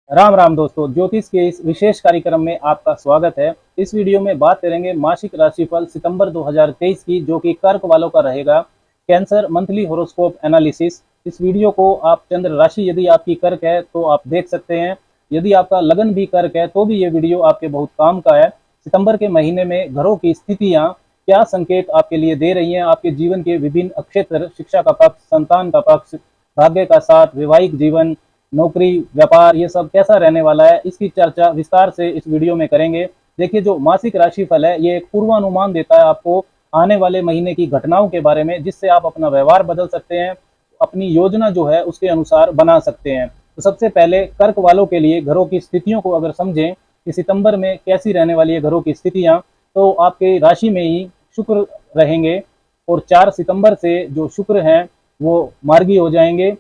राम राम दोस्तों, ज्योतिष के इस विशेष कार्यक्रम में आपका स्वागत है। इस वीडियो में बात करेंगे मासिक राशिफल सितंबर 2023 की, जो कि कर्क वालों का रहेगा। Cancer monthly horoscope analysis. इस वीडियो को आप चंद्र राशि यदि आपकी कर्क है तो आप देख सकते हैं। यदि आपका लगन भी कर्क है तो भी ये वीडियो आपके बहुत काम का है। सितंबर के महीने में घरों की स्थितियां क्या संकेत आपके लिए दे रही हैं, आपके जीवन के विभिन्न क्षेत्र, शिक्षा का पक्ष, संतान का पक्ष, भाग्य का साथ, वैवाहिक जीवन, नौकरी, व्यापार, ये सब कैसा रहने वाला है, इसकी चर्चा विस्तार से इस वीडियो में करेंगे। देखिए, जो मासिक राशिफल है ये एक पूर्वानुमान देता है आपको आने वाले महीने की घटनाओं के बारे में, जिससे आप अपना व्यवहार बदल सकते हैं, अपनी योजना जो है उसके अनुसार बना सकते हैं। तो सबसे पहले कर्क वालों के लिए घरों की स्थितियों को अगर समझें कि सितंबर में कैसी रहने वाली है घरों की स्थितियां, तो आपके राशि में ही शुक्र रहेंगे और 4 सितंबर से जो शुक्र हैं वो मार्गी हो जाएंगे।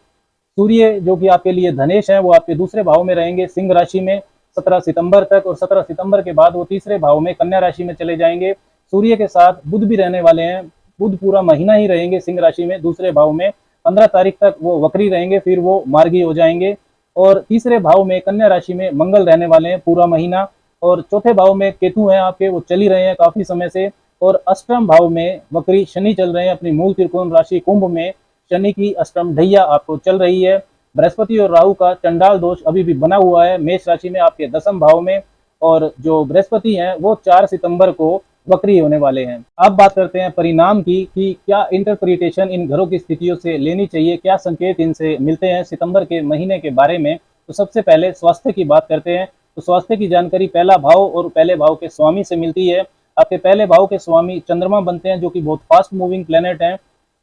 सूर्य जो कि आपके लिए धनेश है वो आपके दूसरे भाव में रहेंगे सिंह राशि में 17 सितंबर तक, और 17 सितंबर के बाद वो तीसरे भाव में कन्या राशि में चले जाएंगे। सूर्य के साथ बुध भी रहने वाले हैं। बुध पूरा महीना ही रहेंगे सिंह राशि में दूसरे भाव में। 15 तारीख तक वो वक्री रहेंगे, फिर वो मार्गी हो जाएंगे। और तीसरे भाव में कन्या राशि में मंगल रहने वाले हैं पूरा महीना। और चौथे भाव में केतु हैं आपके, वो चल ही रहे हैं काफी समय से। और अष्टम भाव में वक्री शनि चल रहे हैं अपनी मूल त्रिकोण राशि कुंभ में। शनि की अष्टम ढैया आपको चल रही है। बृहस्पति और राहु का चंडाल दोष अभी भी बना हुआ है मेष राशि में आपके 10वें भाव में। और जो बृहस्पति हैं वो 4 सितंबर को वक्री होने वाले हैं। अब बात करते हैं परिणाम की कि क्या इंटरप्रिटेशन इन घरों की स्थितियों से लेनी चाहिए, क्या संकेत इनसे मिलते हैं सितंबर के महीने के बारे में। तो सबसे पहले स्वास्थ्य की बात करते हैं। तो स्वास्थ्य की जानकारी पहला भाव और पहले भाव के स्वामी से मिलती है। आपके पहले भाव के स्वामी चंद्रमा बनते हैं, जो कि बहुत फास्ट मूविंग प्लेनेट हैं।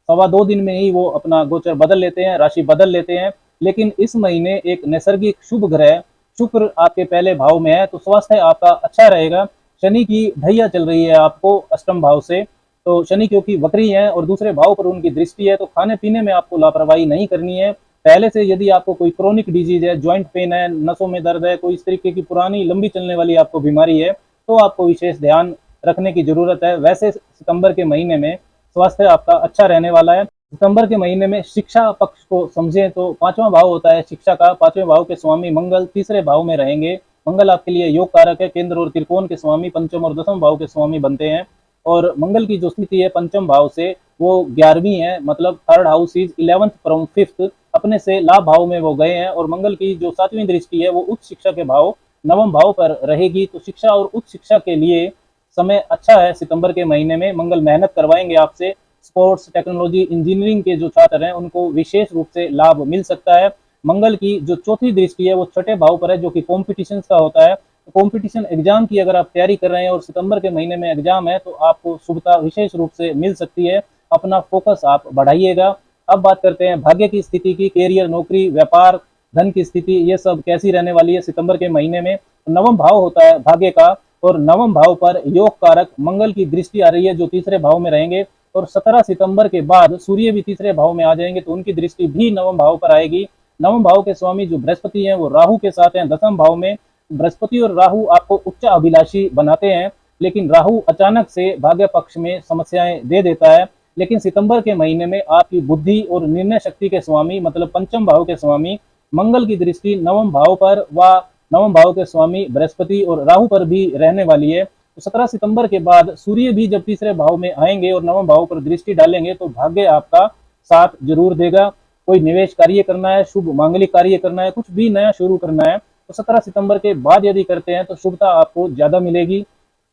2.25 दिन में ही वो अपना गोचर बदल लेते हैं, राशि बदल लेते हैं। लेकिन इस महीने एक नैसर्गिक शुभ ग्रह शुक्र आपके पहले भाव में है, तो स्वास्थ्य आपका अच्छा रहेगा। शनि की ढैया चल रही है आपको अष्टम भाव से, तो शनि क्योंकि वक्री है और दूसरे भाव पर उनकी दृष्टि है, तो खाने पीने में आपको लापरवाही नहीं करनी है। पहले से यदि आपको कोई क्रोनिक डिजीज है, ज्वाइंट पेन है, नसों में दर्द है, कोई इस तरीके की पुरानी लंबी चलने वाली आपको बीमारी है, तो आपको विशेष ध्यान रखने की जरूरत है। वैसे सितंबर के महीने में स्वास्थ्य आपका अच्छा रहने वाला है। सितंबर के महीने में शिक्षा पक्ष को समझें तो 5वां भाव होता है शिक्षा का। 5वें भाव के स्वामी मंगल तीसरे भाव में रहेंगे। मंगल आपके लिए योग कारक है। केंद्र और त्रिकोण के स्वामी पंचम और 10वें भाव के स्वामी बनते हैं। और मंगल की जो स्थिति है पंचम भाव से वो 11वीं है, मतलब third house is 11th from 5th, अपने से लाभ भाव में वो गए हैं। और मंगल की जो 7वीं दृष्टि है वो उच्च शिक्षा के भाव 9वें भाव पर रहेगी। तो शिक्षा और उच्च शिक्षा के लिए समय अच्छा है सितंबर के महीने में। मंगल मेहनत करवाएंगे आपसे। स्पोर्ट्स, टेक्नोलॉजी, इंजीनियरिंग के जो छात्र हैं उनको विशेष रूप से लाभ मिल सकता है। मंगल की जो चौथी दृष्टि है वो छठे भाव पर है, जो कि कॉम्पिटिशन का होता है। कॉम्पिटिशन एग्जाम की अगर आप तैयारी कर रहे हैं और सितंबर के महीने में एग्जाम है, तो आपको शुभता विशेष रूप से मिल सकती है। अपना फोकस आप बढ़ाइएगा। अब बात करते हैं भाग्य की स्थिति की। कैरियर, नौकरी, व्यापार, धन की स्थिति, ये सब कैसी रहने वाली है सितंबर के महीने में। 9वां भाव होता है भाग्य का, और 9वें भाव पर योग कारक मंगल की दृष्टि आ रही है, जो तीसरे भाव में रहेंगे। और 17 सितंबर के बाद सूर्य भी तीसरे भाव में आ जाएंगे, तो उनकी दृष्टि भी 9वें भाव पर आएगी। 9वें भाव के स्वामी जो बृहस्पति हैं वो राहु के साथ हैं 10वें भाव में। बृहस्पति और राहु आपको उच्च अभिलाषी बनाते हैं, लेकिन राहु अचानक से भाग्य पक्ष में समस्याएं दे देता है। लेकिन सितंबर के महीने में आपकी बुद्धि और निर्णय शक्ति के स्वामी, मतलब पंचम भाव के स्वामी मंगल की दृष्टि 9वें भाव पर व 9वें भाव के स्वामी बृहस्पति और राहु पर भी रहने वाली है। तो 17 सितंबर के बाद सूर्य भी जब तीसरे भाव में आएंगे और 9वें भाव पर दृष्टि डालेंगे, तो भाग्य आपका साथ जरूर देगा। कोई निवेश कार्य करना है, शुभ मांगलिक कार्य करना है, कुछ भी नया शुरू करना है, तो 17 सितंबर के बाद यदि करते हैं तो शुभता आपको ज्यादा मिलेगी।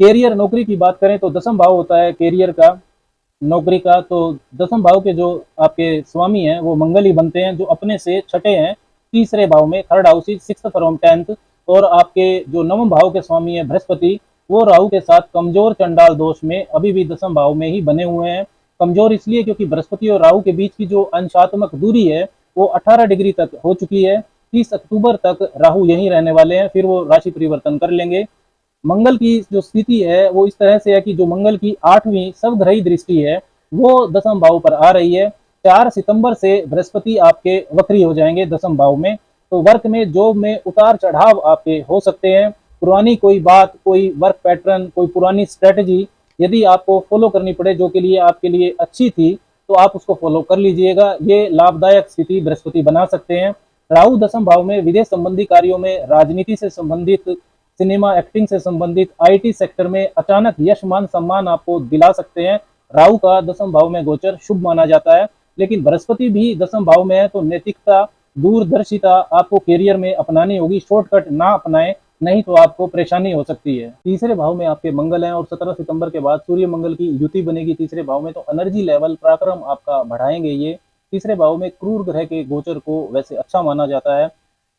कैरियर, नौकरी की बात करें तो 10वां भाव होता है कैरियर का, नौकरी का। तो 10वें भाव के जो आपके स्वामी हैं वो मंगल ही बनते हैं, जो अपने से छठे हैं तीसरे भाव में, third house is 6th from 10th। और आपके जो 9वें भाव के स्वामी है बृहस्पति, वो राहु के साथ कमजोर चंडाल दोष में अभी भी 10वें भाव में ही बने हुए हैं। कमजोर इसलिए क्योंकि बृहस्पति और राहु के बीच की जो अंशात्मक दूरी है वो 18 डिग्री तक हो चुकी है। 30 अक्टूबर तक राहु यहीं रहने वाले हैं, फिर वो राशि परिवर्तन कर लेंगे। मंगल की जो स्थिति है वो इस तरह से है कि जो मंगल की 8वीं सर्वग्रही दृष्टि है वो 10वें भाव पर आ रही है। 4 सितंबर से बृहस्पति आपके वक्री हो जाएंगे 10वें भाव में। तो वर्क में, जॉब में उतार चढ़ाव आपके हो सकते हैं। पुरानी कोई बात, कोई वर्क पैटर्न, कोई पुरानी स्ट्रेटजी यदि आपको फॉलो करनी पड़े जो के लिए आपके लिए अच्छी थी, तो आप उसको फॉलो कर लीजिएगा। ये लाभदायक स्थिति बृहस्पति बना सकते हैं। राहु दसम भाव में विदेश संबंधी कार्यों में, राजनीति से संबंधित, सिनेमा एक्टिंग से संबंधित, आईटी सेक्टर में अचानक यश मान सम्मान आपको दिला सकते हैं। राहु का दसम भाव में गोचर शुभ माना जाता है। लेकिन बृहस्पति भी दसम भाव में है, तो नैतिकता, दूरदर्शिता आपको करियर में अपनानी होगी। शॉर्टकट ना अपनाएं, नहीं तो आपको परेशानी हो सकती है। तीसरे भाव में आपके मंगल हैं और 17 सितंबर के बाद सूर्य मंगल की युति बनेगी तीसरे भाव में, तो एनर्जी लेवल, पराक्रम आपका बढ़ाएंगे ये। तीसरे भाव में क्रूर ग्रह के गोचर को वैसे अच्छा माना जाता है।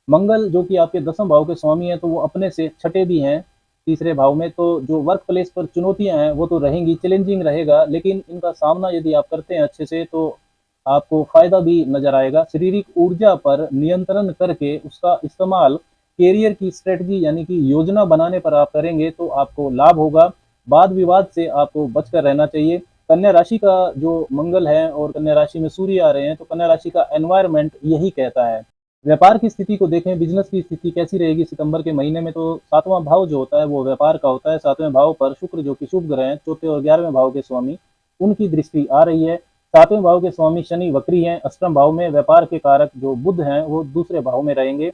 मंगल जो कि आपके दसम भाव के स्वामी हैं, तो वो अपने से छठे भी हैं तीसरे भाव में, तो जो वर्क प्लेस पर चुनौतियां हैं वो तो रहेंगी, चैलेंजिंग रहेगा, लेकिन इनका सामना यदि आप करते हैं अच्छे से तो आपको फायदा भी नजर आएगा। शारीरिक ऊर्जा पर नियंत्रण करके उसका इस्तेमाल कैरियर की स्ट्रेटजी यानी कि योजना बनाने पर आप करेंगे तो आपको लाभ होगा। वाद विवाद से आपको बचकर रहना चाहिए। कन्या राशि का जो मंगल है और कन्या राशि में सूर्य आ रहे हैं, तो कन्या राशि का एनवायरनमेंट यही कहता है। व्यापार की स्थिति को देखें, बिजनेस की स्थिति कैसी रहेगी सितंबर के महीने में, तो सातवां भाव जो होता है वो व्यापार का होता है। सातवें भाव पर शुक्र जो कि शुभ ग्रह हैं, चौथे और 11वें भाव के स्वामी, उनकी दृष्टि आ रही है। सातवें भाव के स्वामी शनि वक्री हैं अष्टम भाव में। व्यापार के कारक जो बुध हैं वो दूसरे भाव में रहेंगे।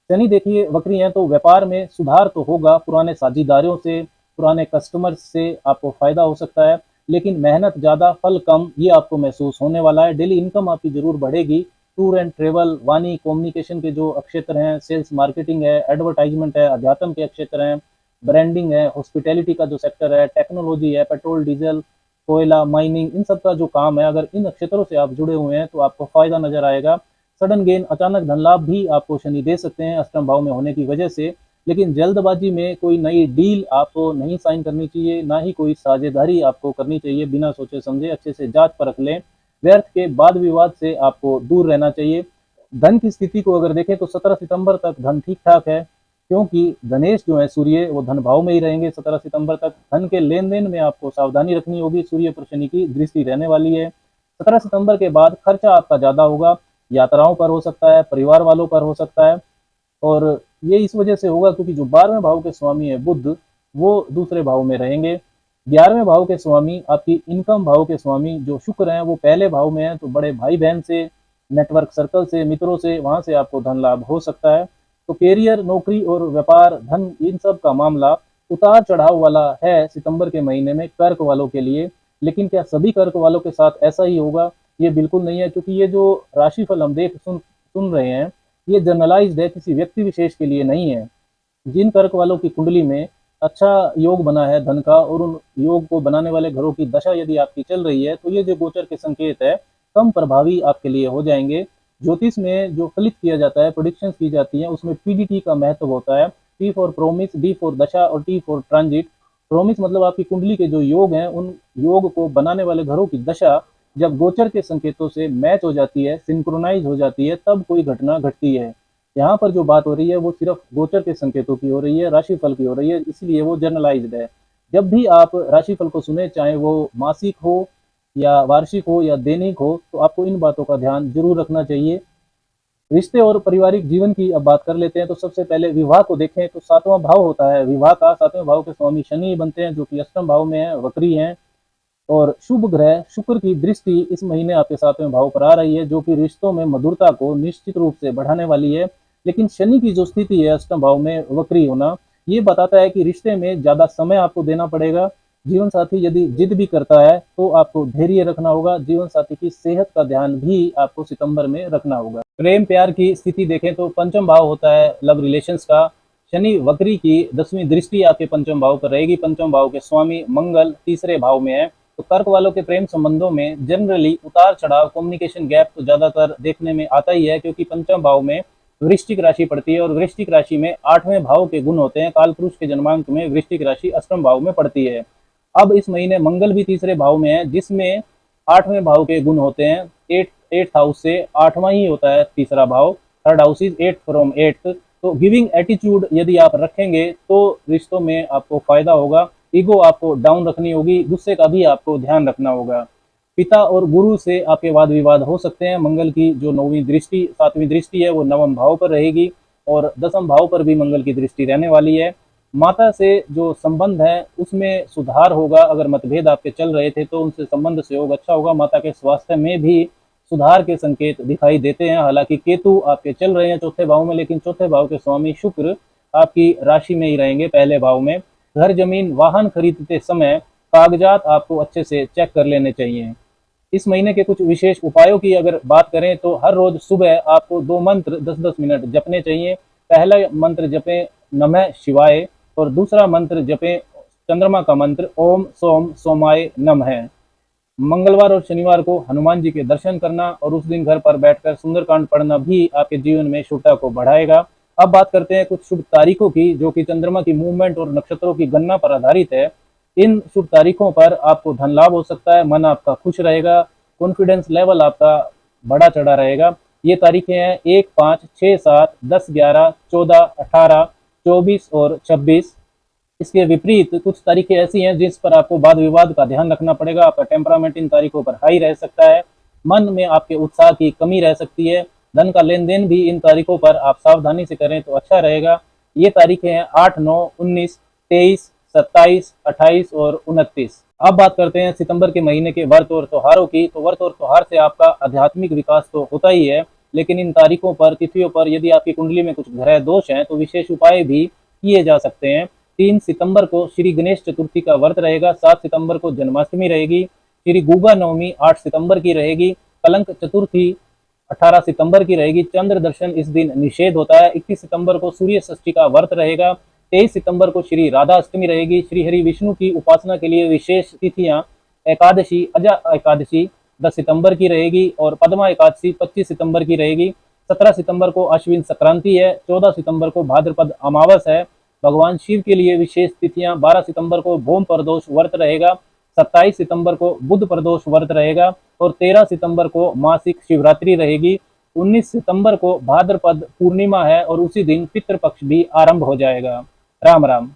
शनि देखिए वक्री हैं, तो व्यापार में सुधार तो होगा, पुराने साझेदारों से, पुराने कस्टमर्स से आपको फायदा हो सकता है, लेकिन मेहनत ज़्यादा फल कम, ये आपको महसूस होने वाला है। डेली इनकम आपकी जरूर बढ़ेगी। टूर एंड ट्रेवल, वाणी, कम्युनिकेशन के जो क्षेत्र हैं, सेल्स मार्केटिंग है, एडवर्टाइजमेंट है, अध्यात्म के क्षेत्र हैं, ब्रांडिंग है, हॉस्पिटैलिटी का जो सेक्टर है, टेक्नोलॉजी है, पेट्रोल डीजल, कोयला, माइनिंग, इन सब का जो काम है, अगर इन क्षेत्रों से आप जुड़े हुए हैं तो आपको फायदा नजर आएगा। सडन गेन, अचानक धन लाभ भी आपको शनि दे सकते हैं अष्टम भाव में होने की वजह से, लेकिन जल्दबाजी में कोई नई डील आपको नहीं साइन करनी चाहिए, ना ही कोई साझेदारी आपको करनी चाहिए। बिना सोचे समझे अच्छे से जांच परख लें। व्यर्थ के वाद विवाद से आपको दूर रहना चाहिए। धन की स्थिति को अगर देखें तो 17 सितंबर तक धन ठीक ठाक है, क्योंकि धनेश जो है सूर्य वो धन भाव में ही रहेंगे 17 सितंबर तक। धन के लेन देन में आपको सावधानी रखनी होगी, सूर्य पर शनि की दृष्टि रहने वाली है। 17 सितंबर के बाद खर्चा आपका ज्यादा होगा, यात्राओं पर हो सकता है, परिवार वालों पर हो सकता है, और ये इस वजह से होगा क्योंकि जो 12वें भाव के स्वामी है बुध, वो दूसरे भाव में रहेंगे। 11वें भाव के स्वामी, आपकी इनकम भाव के स्वामी जो शुक्र हैं, वो पहले भाव में है, तो बड़े भाई बहन से, नेटवर्क सर्कल से, मित्रों से, वहां से आपको धन लाभ हो सकता है। तो कैरियर, नौकरी और व्यापार, धन, इन सब का मामला उतार चढ़ाव वाला है सितंबर के महीने में कर्क वालों के लिए। लेकिन क्या सभी कर्क वालों के साथ ऐसा ही होगा? ये बिल्कुल नहीं है, क्योंकि ये जो राशिफल हम सुन रहे हैं, ये जनरलाइज्ड है, किसी व्यक्ति विशेष के लिए नहीं है। जिन कर्क वालों की कुंडली में अच्छा योग बना है धन का, और उन योग को बनाने वाले घरों की दशा यदि आपकी चल रही है, तो ये जो गोचर के संकेत है कम प्रभावी आपके लिए हो जाएंगे। ज्योतिष में जो फलित किया जाता है, प्रेडिक्शंस की जाती हैं, उसमें पीडीटी का महत्व होता है। P for promise, D for दशा और टी फॉर ट्रांजिट। प्रोमिस मतलब आपकी कुंडली के जो योग हैं, उन योग को बनाने वाले घरों की दशा जब गोचर के संकेतों से मैच हो जाती है, सिंक्रोनाइज हो जाती है, तब कोई घटना घटती है। यहाँ पर जो बात हो रही है वो सिर्फ गोचर के संकेतों की हो रही है, राशिफल की हो रही है, इसलिए वो जर्नलाइज्ड है। जब भी आप राशिफल को सुने, चाहे वो मासिक हो या वार्षिक हो या दैनिक हो, तो आपको इन बातों का ध्यान जरूर रखना चाहिए। रिश्ते और पारिवारिक जीवन की अब बात कर लेते हैं, तो सबसे पहले विवाह को देखें तो सातवां भाव होता है विवाह का। सातवें भाव के स्वामी शनि बनते हैं, जो कि अष्टम भाव में है, वक्री हैं, और शुभ ग्रह शुक्र की दृष्टि इस महीने आपके सातवें भाव पर आ रही है, जो कि रिश्तों में मधुरता को निश्चित रूप से बढ़ाने वाली है। लेकिन शनि की जो स्थिति है अष्टम भाव में वक्री होना, ये बताता है कि रिश्ते में ज्यादा समय आपको देना पड़ेगा। जीवन साथी यदि जिद भी करता है तो आपको धैर्य रखना होगा। जीवन साथी की सेहत का ध्यान भी आपको सितंबर में रखना होगा। प्रेम प्यार की स्थिति देखें तो पंचम भाव होता है लव रिलेशंस का। शनि वक्री की 10वीं दृष्टि आपके पंचम भाव पर रहेगी। पंचम भाव के स्वामी मंगल तीसरे भाव में है, तो कर्क वालों के प्रेम संबंधों में जनरली उतार चढ़ाव, कम्युनिकेशन गैप तो ज्यादातर देखने में आता ही है, क्योंकि पंचम भाव में वृश्चिक राशि पड़ती है, और वृश्चिक राशि में 8वें भाव के गुण होते हैं। काल पुरुष के जन्मांक में वृश्चिक राशि अष्टम भाव में पड़ती है। अब इस महीने मंगल भी तीसरे भाव में है, जिसमें 8वें भाव के गुण होते हैं। एट्थ हाउस से 8वां ही होता है तीसरा भाव। Third house is 8 from 8th। तो गिविंग एटीट्यूड यदि आप रखेंगे तो रिश्तों में आपको फायदा होगा। ईगो आपको डाउन रखनी होगी, गुस्से का भी आपको ध्यान रखना होगा। पिता और गुरु से आपके वाद विवाद हो सकते हैं। मंगल की जो 9वीं दृष्टि, 7वीं दृष्टि है, वो 9वें भाव पर रहेगी, और 10वें भाव पर भी मंगल की दृष्टि रहने वाली है। माता से जो संबंध है उसमें सुधार होगा। अगर मतभेद आपके चल रहे थे तो उनसे संबंध सहयोग अच्छा होगा। माता के स्वास्थ्य में भी सुधार के संकेत दिखाई देते हैं। हालांकि केतु आपके चल रहे हैं चौथे भाव में, लेकिन चौथे भाव के स्वामी शुक्र आपकी राशि में ही रहेंगे, पहले भाव में। घर जमीन वाहन खरीदते समय कागजात आपको अच्छे से चेक कर लेने चाहिए। इस महीने के कुछ विशेष उपायों की अगर बात करें तो हर रोज सुबह आपको 2 मंत्र 10-10 मिनट जपने चाहिए। पहला मंत्र जपें नमः शिवाय और दूसरा मंत्र जपें चंद्रमा का मंत्र ओम सोम सोमाय नमः। मंगलवार और शनिवार को हनुमान जी के दर्शन करना और उस दिन घर पर बैठकर सुंदरकांड पढ़ना भी आपके जीवन में शुभता को बढ़ाएगा। अब बात करते हैं कुछ शुभ तारीखों की, जो कि चंद्रमा की मूवमेंट और नक्षत्रों की गणना पर आधारित है। इन शुभ तारीखों पर आपको धन लाभ हो सकता है, मन आपका खुश रहेगा, कॉन्फिडेंस लेवल आपका बड़ा चढ़ा रहेगा। ये तारीखें हैं 1, 5, 6, 7, 10, 11, 14, 18, 24 और 26। इसके विपरीत कुछ तारीखें ऐसी हैं जिस पर आपको वाद विवाद का ध्यान रखना पड़ेगा। आपका टेम्परामेंट इन तारीखों पर हाई रह सकता है, मन में आपके उत्साह की कमी रह सकती है। धन का लेन देन भी इन तारीखों पर आप सावधानी से करें तो अच्छा रहेगा। ये तारीखें हैं 8, 9, 19, 23, 27, 28 और 29। अब बात करते हैं सितंबर के महीने के व्रत और त्योहारों की। तो व्रत और त्योहार से आपका आध्यात्मिक विकास तो होता ही है, लेकिन इन तारीखों पर, तिथियों पर यदि आपकी कुंडली में कुछ ग्रह दोष हैं तो विशेष उपाय भी किए जा सकते हैं। 3 सितंबर को श्री गणेश चतुर्थी का व्रत रहेगा। 7 सितंबर को जन्माष्टमी रहेगी। श्री गुगा नवमी 8 सितंबर की रहेगी। कलंक चतुर्थी 18 सितंबर की रहेगी। चंद्र दर्शन इस दिन निषेध होता है। 21 सितंबर को सूर्य षष्ठी का व्रत रहेगा। 23 सितंबर को श्री राधा अष्टमी रहेगी। श्री हरि विष्णु की उपासना के लिए विशेष तिथियां एकादशी अजा एकादशी 10 सितंबर की रहेगी और पद्मा एकादशी 25 सितंबर की रहेगी। 17 सितंबर को अश्विन संक्रांति है। 14 सितंबर को भाद्रपद अमावस है। भगवान शिव के लिए विशेष तिथियां 12 सितंबर को भौम प्रदोष व्रत रहेगा। 27 सितंबर को बुध प्रदोष व्रत रहेगा और 13 सितंबर को मासिक शिवरात्रि रहेगी। 19 सितंबर को भाद्रपद पूर्णिमा है और उसी दिन पितृपक्ष भी आरंभ हो जाएगा। राम राम।